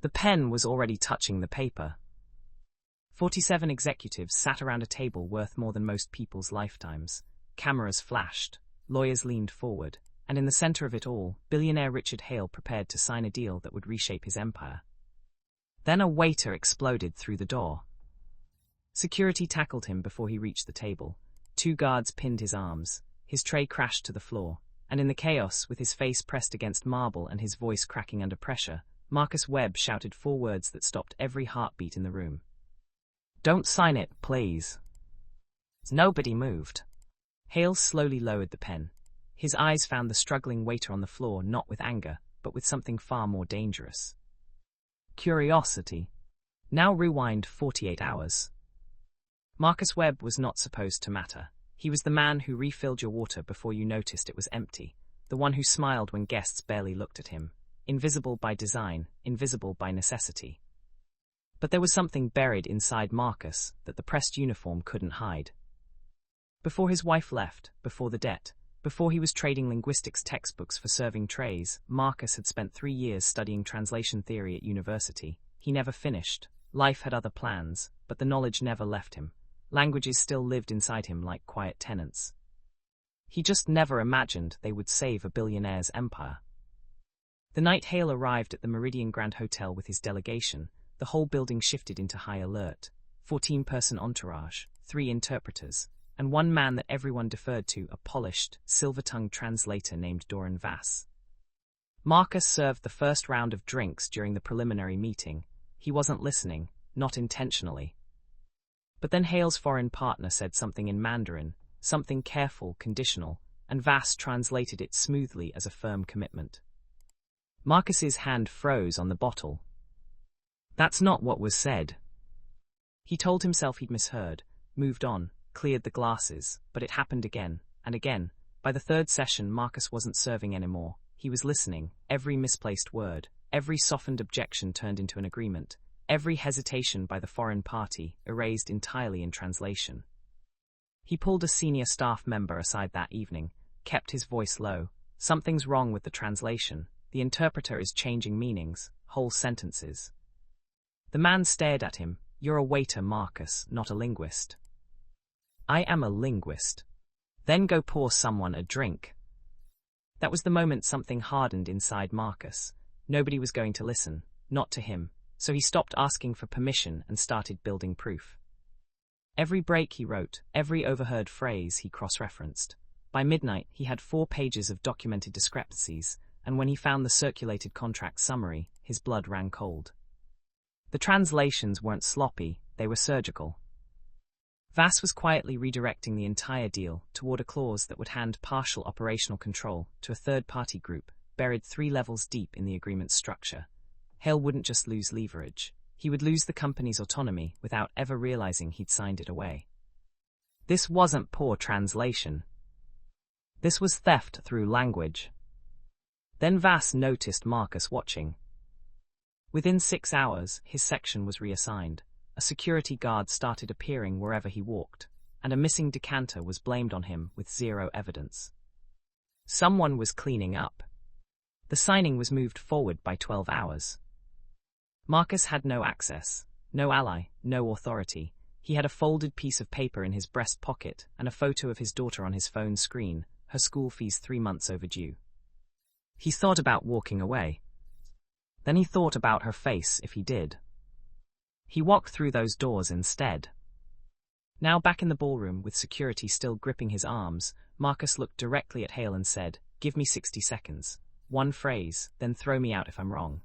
The pen was already touching the paper. 47 executives sat around a table worth more than most people's lifetimes. Cameras flashed, lawyers leaned forward, and in the center of it all, billionaire Richard Hale prepared to sign a deal that would reshape his empire. Then a waiter exploded through the door. Security tackled him before he reached the table. 2 guards pinned his arms. His tray crashed to the floor, and in the chaos, with his face pressed against marble and his voice cracking under pressure, Marcus Webb shouted 4 words that stopped every heartbeat in the room. "Don't sign it, please." Nobody moved. Hale slowly lowered the pen. His eyes found the struggling waiter on the floor not with anger, but with something far more dangerous. Curiosity. Now rewind 48 hours. Marcus Webb was not supposed to matter. He was the man who refilled your water before you noticed it was empty, the one who smiled when guests barely looked at him, invisible by design, invisible by necessity. But there was something buried inside Marcus that the pressed uniform couldn't hide. Before his wife left, before the debt, before he was trading linguistics textbooks for serving trays, Marcus had spent 3 years studying translation theory at university. He never finished. Life had other plans, but the knowledge never left him. Languages still lived inside him like quiet tenants. He just never imagined they would save a billionaire's empire. The night Hale arrived at the Meridian Grand Hotel with his delegation, the whole building shifted into high alert. 14-person entourage, 3 interpreters, and 1 man that everyone deferred to, a polished, silver-tongued translator named Doran Vass. Marcus served the first round of drinks during the preliminary meeting. He wasn't listening, not intentionally. But then Hale's foreign partner said something in Mandarin, something careful, conditional, and Vass translated it smoothly as a firm commitment. Marcus's hand froze on the bottle. "That's not what was said." He told himself he'd misheard, moved on, cleared the glasses, but it happened again, and again. By the 3rd session, Marcus wasn't serving anymore. He was listening, every misplaced word, every softened objection turned into an agreement, every hesitation by the foreign party erased entirely in translation. He pulled a senior staff member aside that evening, kept his voice low. "Something's wrong with the translation. The interpreter is changing meanings, whole sentences." The man stared at him. "You're a waiter, Marcus, not a linguist." "I am a linguist." "Then go pour someone a drink." That was the moment something hardened inside Marcus. Nobody was going to listen, not to him, so he stopped asking for permission and started building proof. Every break he wrote, every overheard phrase he cross-referenced. By midnight, he had 4 pages of documented discrepancies, and when he found the circulated contract summary, his blood ran cold. The translations weren't sloppy, they were surgical. Vass was quietly redirecting the entire deal toward a clause that would hand partial operational control to a third-party group, buried 3 levels deep in the agreement's structure. Hale wouldn't just lose leverage. He would lose the company's autonomy without ever realizing he'd signed it away. This wasn't poor translation. This was theft through language. Then Vass noticed Marcus watching. Within 6 hours, his section was reassigned. A security guard started appearing wherever he walked, and a missing decanter was blamed on him with 0 evidence. Someone was cleaning up. The signing was moved forward by 12 hours. Marcus had no access, no ally, no authority. He had a folded piece of paper in his breast pocket and a photo of his daughter on his phone screen, her school fees 3 months overdue. He thought about walking away. Then he thought about her face if he did. He walked through those doors instead. Now back in the ballroom, with security still gripping his arms, Marcus looked directly at Hale and said, "Give me 60 seconds. 1 phrase, then throw me out if I'm wrong."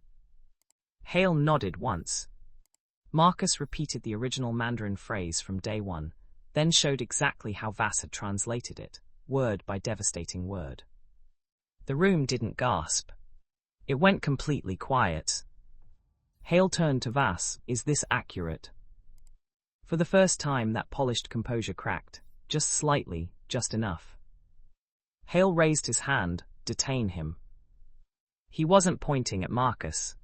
Hale nodded once. Marcus repeated the original Mandarin phrase from day 1, then showed exactly how Vass had translated it, word by devastating word. The room didn't gasp. It went completely quiet. Hale turned to Vass. "Is this accurate?" For the first time, that polished composure cracked, just slightly, just enough. Hale raised his hand. "Detain him." He wasn't pointing at Marcus.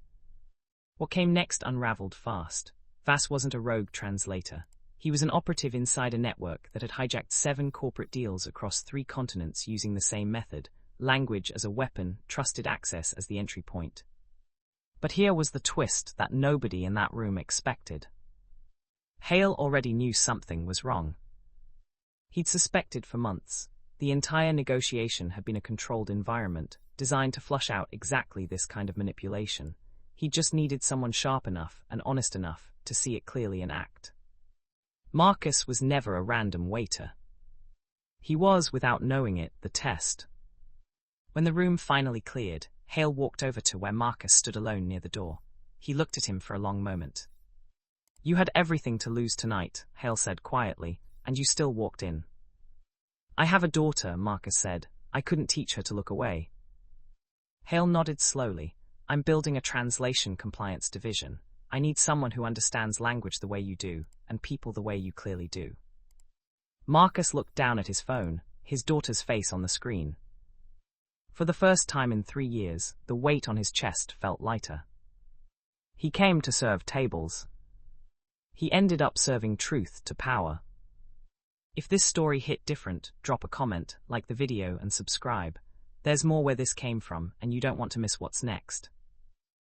What came next unraveled fast. Vass wasn't a rogue translator. He was an operative inside a network that had hijacked 7 corporate deals across 3 continents using the same method: language as a weapon, trusted access as the entry point. But here was the twist that nobody in that room expected. Hale already knew something was wrong. He'd suspected for months. The entire negotiation had been a controlled environment, designed to flush out exactly this kind of manipulation. He just needed someone sharp enough and honest enough to see it clearly and act. Marcus was never a random waiter. He was, without knowing it, the test. When the room finally cleared, Hale walked over to where Marcus stood alone near the door. He looked at him for a long moment. "You had everything to lose tonight," Hale said quietly, "and you still walked in." "I have a daughter," Marcus said. "I couldn't teach her to look away." Hale nodded slowly. "I'm building a translation compliance division. I need someone who understands language the way you do, and people the way you clearly do." Marcus looked down at his phone, his daughter's face on the screen. For the first time in 3 years, the weight on his chest felt lighter. He came to serve tables. He ended up serving truth to power. If this story hit different, drop a comment, like the video and subscribe. There's more where this came from, and you don't want to miss what's next.